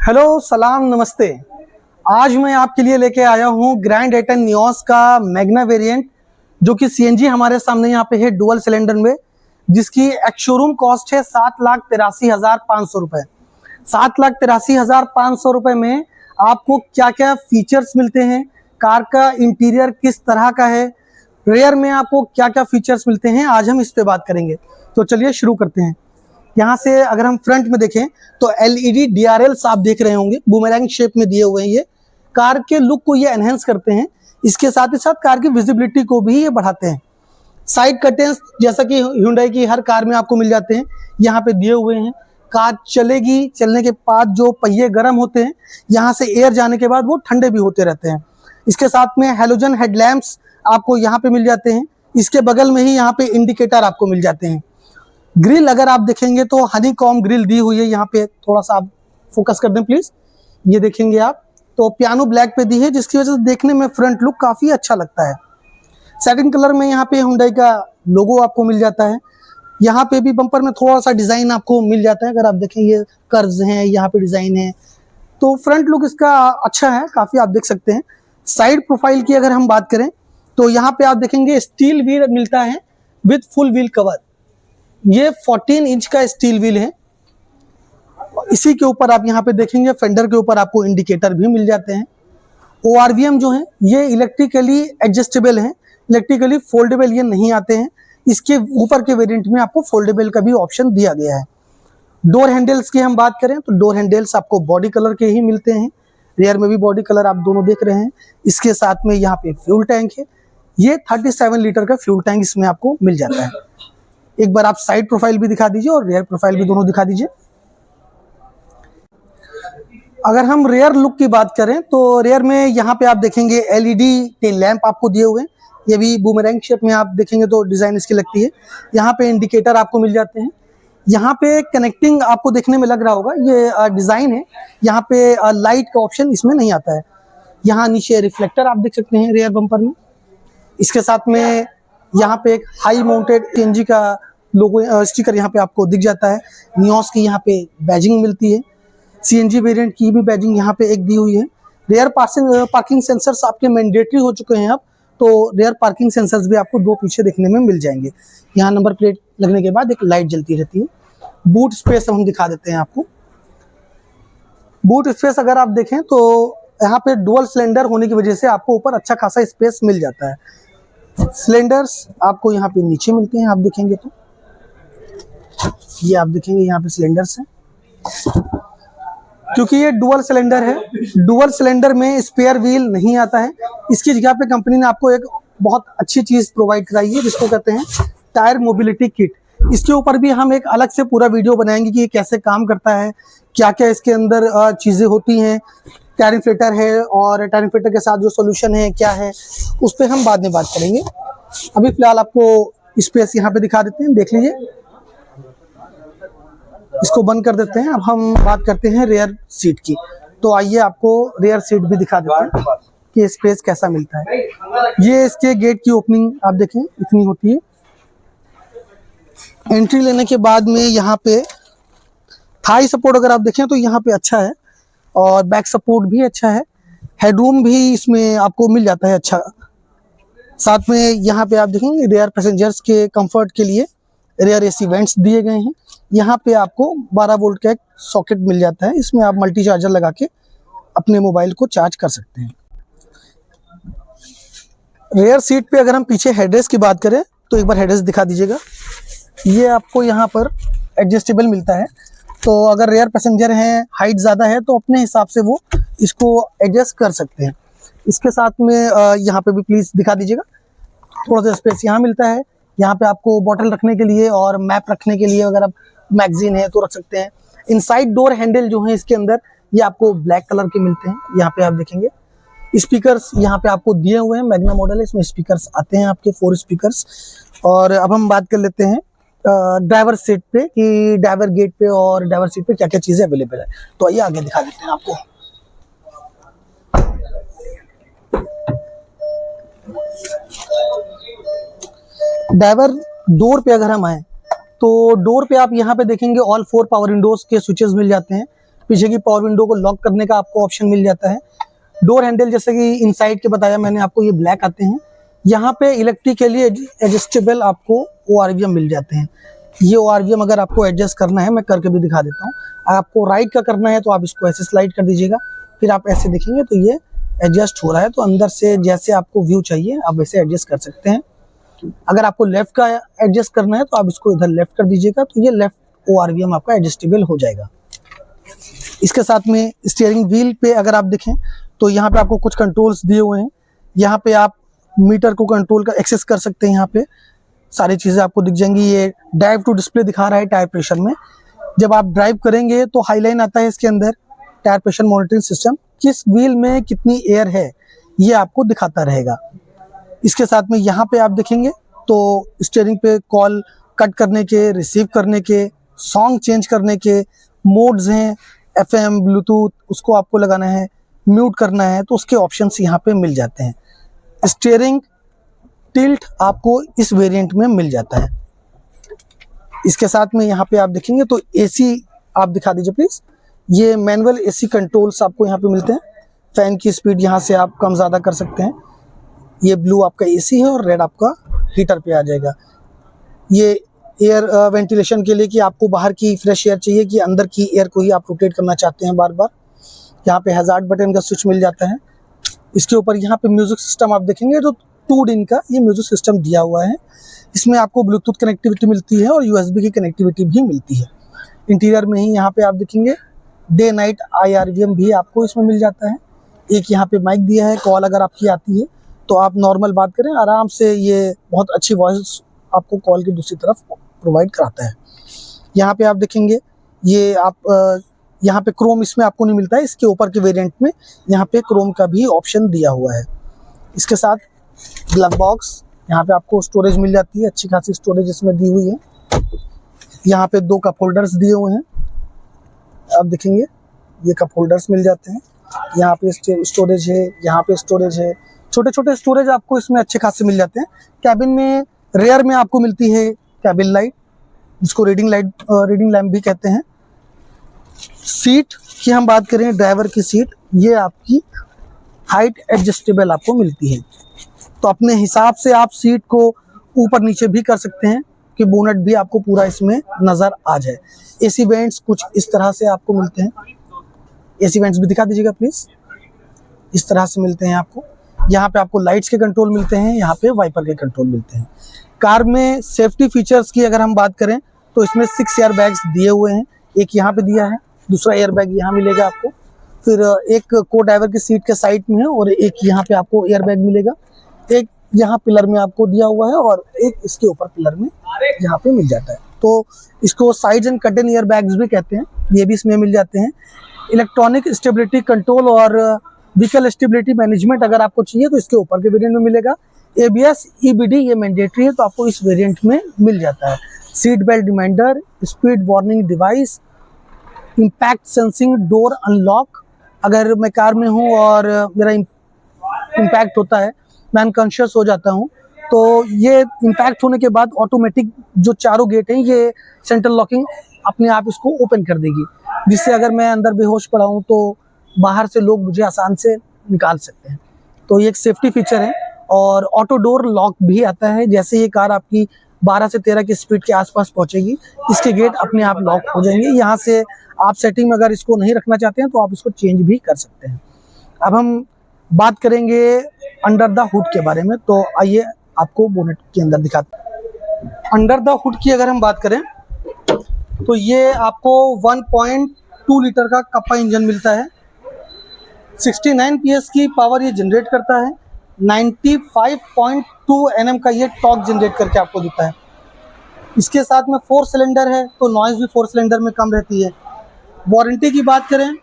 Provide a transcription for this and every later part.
Hello सलाम नमस्ते। आज मैं आपके लिए लेके आया हूँ ग्रैंड एटन नियोस का मैग्ना वेरिएंट, जो कि सीएनजी हमारे सामने यहाँ पे है डुअल सिलेंडर में, जिसकी एक्स शोरूम कॉस्ट है 7,83,500 रुपए। 7,83,500 रुपए में आपको क्या क्या फीचर्स मिलते हैं, कार का इंटीरियर किस तरह का है, रेयर में आपको क्या क्या फीचर्स मिलते हैं, आज हम इस पे बात करेंगे। तो चलिए शुरू करते हैं। यहाँ से अगर हम फ्रंट में देखें तो एलईडी डीआरएल्स आप देख रहे होंगे, बूमेरैंग शेप में दिए हुए हैं। ये कार के लुक को ये एनहेंस करते हैं, इसके साथ ही साथ कार की विजिबिलिटी को भी ये बढ़ाते हैं। साइड कर्टेन्स जैसा कि Hyundai की हर कार में आपको मिल जाते हैं, यहाँ पे दिए हुए हैं। कार चलेगी, चलने के बाद जो पहिए गर्म होते हैं, यहाँ से एयर जाने के बाद वो ठंडे भी होते रहते हैं। इसके साथ में हेलोजन हेडलैम्प्स आपको यहाँ पे मिल जाते हैं। इसके बगल में ही यहाँ पे इंडिकेटर आपको मिल जाते हैं। ग्रिल अगर आप देखेंगे तो हनीकॉम ग्रिल दी हुई है। यहाँ पे थोड़ा सा आप फोकस कर दें प्लीज, ये देखेंगे आप तो पियानो ब्लैक पे दी है, जिसकी वजह से देखने में फ्रंट लुक काफी अच्छा लगता है। सेटिंग कलर में यहाँ पे Hyundai का लोगो आपको मिल जाता है। यहाँ पे भी बम्पर में थोड़ा सा डिजाइन आपको मिल जाता है। अगर आप देखें ये कर्व्स हैं, यहाँ पे डिजाइन है, तो फ्रंट लुक इसका अच्छा है, काफी आप देख सकते हैं। साइड प्रोफाइल की अगर हम बात करें तो यहाँ पे आप देखेंगे स्टील व्हील मिलता है विद फुल व्हील कवर। ये 14 इंच का स्टील व्हील है। इसी के ऊपर आप यहाँ पे देखेंगे फेंडर के ऊपर आपको इंडिकेटर भी मिल जाते हैं। ORVM जो है ये इलेक्ट्रिकली एडजस्टेबल है, इलेक्ट्रिकली फोल्डेबल ये नहीं आते हैं। इसके ऊपर के वेरिएंट में आपको फोल्डेबल का भी ऑप्शन दिया गया है। डोर हैंडल्स की हम बात करें तो डोर हैंडल्स आपको बॉडी कलर के ही मिलते हैं। रेयर में भी बॉडी कलर आप दोनों देख रहे हैं। इसके साथ में यहाँ पे फ्यूल टैंक है, ये 37 लीटर का फ्यूल टैंक इसमें आपको मिल जाता है। एक बार आप साइड प्रोफाइल भी दिखा दीजिए और रेयर प्रोफाइल भी दोनों दिखा दीजिए। अगर हम रेयर लुक की बात करें तो रेयर में यहाँ पे आप देखेंगे एलईडी टेल लैंप आपको दिए हुए हैं। ये भी बूमेरैंग शेप में आप देखेंगे तो डिजाइन इसकी लगती है। यहाँ पे इंडिकेटर आपको मिल जाते हैं। यहाँ पे कनेक्टिंग आपको देखने में लग रहा होगा, ये डिजाइन है। यहाँ पे लाइट का ऑप्शन इसमें नहीं आता है। यहाँ नीचे रिफ्लेक्टर आप देख सकते हैं रेयर बम्पर में। इसके साथ में यहाँ पे एक हाई माउंटेड सीएनजी का लोगो स्टिकर यहाँ पे आपको दिख जाता है। नियोस की यहाँ पे बैजिंग मिलती है। सीएनजी वेरिएंट की भी बैजिंग यहाँ पे एक दी हुई है। रेयर पार्किंग सेंसर्स आपके मैंडेटरी हो चुके हैं अब, तो रेयर पार्किंग सेंसर्स भी आपको दो पीछे देखने में मिल जाएंगे। यहाँ नंबर प्लेट लगने के बाद एक लाइट जलती रहती है। बूट स्पेस हम दिखा देते हैं आपको। बूट स्पेस अगर आप देखें तो यहाँ पे डुअल सिलेंडर होने की वजह से आपको ऊपर अच्छा खासा स्पेस मिल जाता है। सिलेंडर्स आपको यहाँ पे नीचे मिलते हैं, आप देखेंगे तो ये आप देखेंगे यहाँ पे सिलेंडर्स हैं। क्योंकि ये डुअल सिलेंडर है, डुअल सिलेंडर में स्पेयर व्हील नहीं आता है। इसकी जगह पे कंपनी ने आपको एक बहुत अच्छी चीज प्रोवाइड कराई है, जिसको कहते हैं टायर मोबिलिटी किट। इसके ऊपर भी हम एक अलग से पूरा वीडियो बनाएंगे कि ये कैसे काम करता है, क्या क्या इसके अंदर चीजें होती हैं। टायर इन्फ्लेटर है और टायर इन्फ्लेटर के साथ जो सोल्यूशन है क्या है, उस पर हम बाद में बात करेंगे। अभी फिलहाल आपको स्पेस यहाँ पे दिखा देते हैं, देख लीजिए। इसको बंद कर देते हैं। अब हम बात करते हैं रेयर सीट की। तो आइए आपको रेयर सीट भी दिखा देते हैं कि स्पेस कैसा मिलता है। ये इसके गेट की ओपनिंग आप देखें इतनी होती है। एंट्री लेने के बाद में यहाँ पे थाई सपोर्ट अगर आप देखें तो यहाँ पे अच्छा है और बैक सपोर्ट भी अच्छा है। हेडरूम भी इसमें आपको मिल जाता है अच्छा। साथ में यहाँ पे आप देखेंगे रेयर पैसेंजर्स के कंफर्ट के लिए रेयर एसी वेंट्स दिए गए हैं। यहाँ पे आपको 12 वोल्ट का एक सॉकेट मिल जाता है। इसमें आप मल्टी चार्जर लगा के अपने मोबाइल को चार्ज कर सकते हैं। रेयर सीट पे अगर हम पीछे हेडरेस्ट की बात करें तो एक बार हेडरेस्ट दिखा दीजिएगा। ये आपको यहाँ पर एडजस्टेबल मिलता है, तो अगर रेयर पैसेंजर हैं, हाइट ज़्यादा है, तो अपने हिसाब से वो इसको एडजस्ट कर सकते हैं। इसके साथ में यहाँ पे भी प्लीज़ दिखा दीजिएगा। थोड़ा सा स्पेस यहाँ मिलता है। यहाँ पे आपको बॉटल रखने के लिए और मैप रखने के लिए अगर आप मैगजीन है तो रख सकते हैं। इनसाइड डोर हैंडल जो है इसके अंदर ये आपको ब्लैक कलर के मिलते हैं। यहाँ पे आप देखेंगे स्पीकर्स यहाँ पे आपको दिए हुए हैं। मैग्ना मॉडल है, इसमें स्पीकर्स आते हैं आपके 4 स्पीकर्स। और अब हम बात कर लेते हैं ड्राइवर सीट पे कि ड्राइवर गेट पे और ड्राइवर सीट पे क्या क्या चीजें अवेलेबल है। तो आइए आगे दिखा देते हैं आपको। ड्राइवर डोर पे अगर हम आए तो डोर पे आप यहाँ पे देखेंगे ऑल 4 पावर विंडोज के स्विचेस मिल जाते हैं। पीछे की पावर विंडो को लॉक करने का आपको ऑप्शन मिल जाता है। डोर हैंडल जैसे कि इनसाइड के बताया मैंने आपको, ये ब्लैक आते हैं। यहाँ पे इलेक्ट्रिक के लिए एडजस्टेबल आपको ORVM मिल जाते हैं। ये ORVM अगर आपको एडजस्ट करना है, मैं करके भी दिखा देता हूँ। आपको राइट का करना है तो आप इसको ऐसे स्लाइड कर दीजिएगा, फिर आप ऐसे देखेंगे तो ये एडजस्ट हो रहा है। तो अंदर से जैसे आपको व्यू चाहिए आप वैसे एडजस्ट कर सकते हैं। अगर आपको लेफ्ट का एडजस्ट करना है तो आप इसको इधर लेफ्ट कर दीजिएगा, तो ये लेफ्ट ORVM आपका एडजस्टेबल हो जाएगा। इसके साथ में स्टीयरिंग व्हील पे अगर आप देखें तो यहाँ पे आपको कुछ कंट्रोल्स दिए हुए हैं। यहाँ पे आप मीटर को कंट्रोल कर एक्सेस कर सकते हैं। यहाँ पे सारी चीजें आपको दिख जाएंगी। ये ड्राइव टू डिस्प्ले दिखा रहा है टायर प्रेशर में। जब आप ड्राइव करेंगे तो हाईलाइन आता है इसके अंदर, टायर प्रेशर मॉनिटरिंग सिस्टम, किस व्हील में कितनी एयर है ये आपको दिखाता रहेगा। इसके साथ में यहाँ पे आप देखेंगे तो स्टीयरिंग पे कॉल कट करने के, रिसीव करने के, सॉन्ग चेंज करने के मोड्स हैं। FM, ब्लूटूथ उसको आपको लगाना है, म्यूट करना है तो उसके ऑप्शंस यहाँ पे मिल जाते हैं। स्टीयरिंग टिल्ट आपको इस वेरिएंट में मिल जाता है। इसके साथ में यहाँ पे आप देखेंगे तो AC आप दिखा दीजिए प्लीज। ये मैनुअल AC कंट्रोल्स आपको यहाँ पे मिलते हैं। फैन की स्पीड यहाँ से आप कम ज़्यादा कर सकते हैं। ये ब्लू आपका AC है और रेड आपका हीटर पे आ जाएगा। ये एयर वेंटिलेशन के लिए कि आपको बाहर की फ्रेश एयर चाहिए कि अंदर की एयर को ही आप रोटेट करना चाहते हैं बार बार। यहाँ पे हैजार्ड बटन का स्विच मिल जाता है। इसके ऊपर यहाँ पे म्यूजिक सिस्टम आप देखेंगे तो 2 दिन का ये म्यूजिक सिस्टम दिया हुआ है। इसमें आपको ब्लूटूथ कनेक्टिविटी मिलती है और USB की कनेक्टिविटी भी मिलती है। इंटीरियर में ही यहाँ पे आप देखेंगे डे नाइट IRVM भी आपको इसमें मिल जाता है। एक यहाँ पे माइक दिया है, कॉल अगर आपकी आती है तो आप नॉर्मल बात करें आराम से, ये बहुत अच्छी वॉइस आपको कॉल की दूसरी तरफ प्रोवाइड कराता है। यहाँ पे आप देखेंगे ये आप यहाँ पे क्रोम इसमें आपको नहीं मिलता है, इसके ऊपर के वेरिएंट में यहाँ पे क्रोम का भी ऑप्शन दिया हुआ है। इसके साथ ग्लव बॉक्स, यहाँ पे आपको स्टोरेज मिल जाती है, अच्छी खासी स्टोरेज इसमें दी हुई है। यहाँ पे 2 कप होल्डर्स दिए हुए हैं, आप देखेंगे ये कप होल्डर्स मिल जाते हैं। यहाँ पे स्टोरेज है, यहाँ पे स्टोरेज है, छोटे छोटे स्टोरेज आपको इसमें अच्छे खासे मिल जाते हैं। कैबिन में रेयर में आपको मिलती है कैबिन लाइट, जिसको रीडिंग लैम्प भी कहते हैं। सीट की हम बात करें, ड्राइवर की सीट, ये आपकी हाइट एडजस्टेबल आपको मिलती है, तो अपने हिसाब से आप सीट को ऊपर नीचे भी कर सकते हैं कि बोनट भी आपको पूरा इसमें नजर आ जाए। AC वेंट्स कुछ इस तरह से आपको मिलते हैं। AC वेंट्स भी दिखा दीजिएगा प्लीज। इस तरह से मिलते हैं आपको। यहाँ पे आपको लाइट्स के कंट्रोल मिलते हैं, यहाँ पे वाइपर के कंट्रोल मिलते हैं। कार में सेफ्टी फीचर्स की अगर हम बात करें तो इसमें 6 एयर बैग्स दिए हुए हैं। एक यहाँ पे दिया है, दूसरा एयर बैग यहाँ मिलेगा आपको, फिर एक को ड्राइवर की सीट के साइड में है और एक यहाँ पे आपको एयर बैग मिलेगा। एक यहाँ पिलर में आपको दिया हुआ है और एक इसके ऊपर पिलर में यहाँ पे मिल जाता है। तो इसको side and cut in air bags भी कहते हैं, ये भी इसमें मिल जाते हैं। इलेक्ट्रॉनिक स्टेबिलिटी कंट्रोल और व्हीकल स्टेबिलिटी मैनेजमेंट अगर आपको चाहिए तो इसके ऊपर के वेरिएंट में मिलेगा। ABS EBD ये मैंडेटरी है तो आपको इस वेरिएंट में मिल जाता है। Seat belt reminder, speed warning device, impact sensing door unlock, अगर मैं कार में हूँ और मेरा इम्पैक्ट होता है, मैं अनकॉन्शियस हो जाता हूँ, तो ये इम्पैक्ट होने के बाद ऑटोमेटिक जो चारों गेट हैं ये सेंट्रल लॉकिंग अपने आप इसको ओपन कर देगी, जिससे अगर मैं अंदर बेहोश पड़ा हूँ तो बाहर से लोग मुझे आसान से निकाल सकते हैं। तो ये एक सेफ्टी फीचर है। और ऑटो डोर लॉक भी आता है, जैसे ये कार आपकी 12 से 13 की स्पीड के आसपास पहुंचेगी इसके गेट अपने आप लॉक हो जाएंगे। यहाँ से आप सेटिंग में अगर इसको नहीं रखना चाहते हैं तो आप इसको चेंज भी कर सकते हैं। अब हम बात करेंगे अंडर द हुड के बारे में, तो आइए आपको बोनेट के अंदर दिखाते हैं। अंडर द हुड की अगर हम बात करें तो ये आपको 1.2 लीटर का कप्पा इंजन मिलता है। 69 PS की पावर ये जनरेट करता है। 95.2 Nm का ये टॉर्क जनरेट करके आपको देता है। इसके साथ में 4 सिलेंडर है तो नॉइज भी 4 सिलेंडर में कम रहती है। वारंटी की बात करें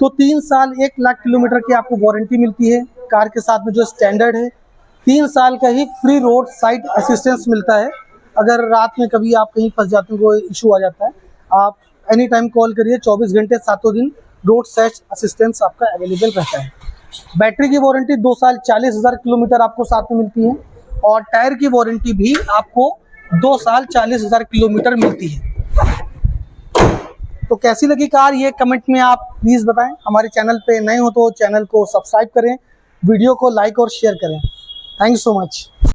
तो 3 साल 1 लाख किलोमीटर की आपको वारंटी मिलती है। कार के साथ में जो स्टैंडर्ड है 3 साल का ही फ्री रोड साइड असिस्टेंस मिलता है। अगर रात में कभी आप कहीं फंस जाते हो, कोई इशू आ जाता है, आप एनी टाइम कॉल करिए, 24 घंटे 7 दिन रोड साइड असिस्टेंस आपका अवेलेबल रहता है। बैटरी की वारंटी 2 साल 40,000 किलोमीटर आपको साथ में मिलती है और टायर की वारंटी भी आपको 2 साल 40,000 किलोमीटर मिलती है। तो कैसी लगी कार ये कमेंट में आप प्लीज़ बताएं। हमारे चैनल पे नए हो तो चैनल को सब्सक्राइब करें, वीडियो को लाइक और शेयर करें। Thank you so much.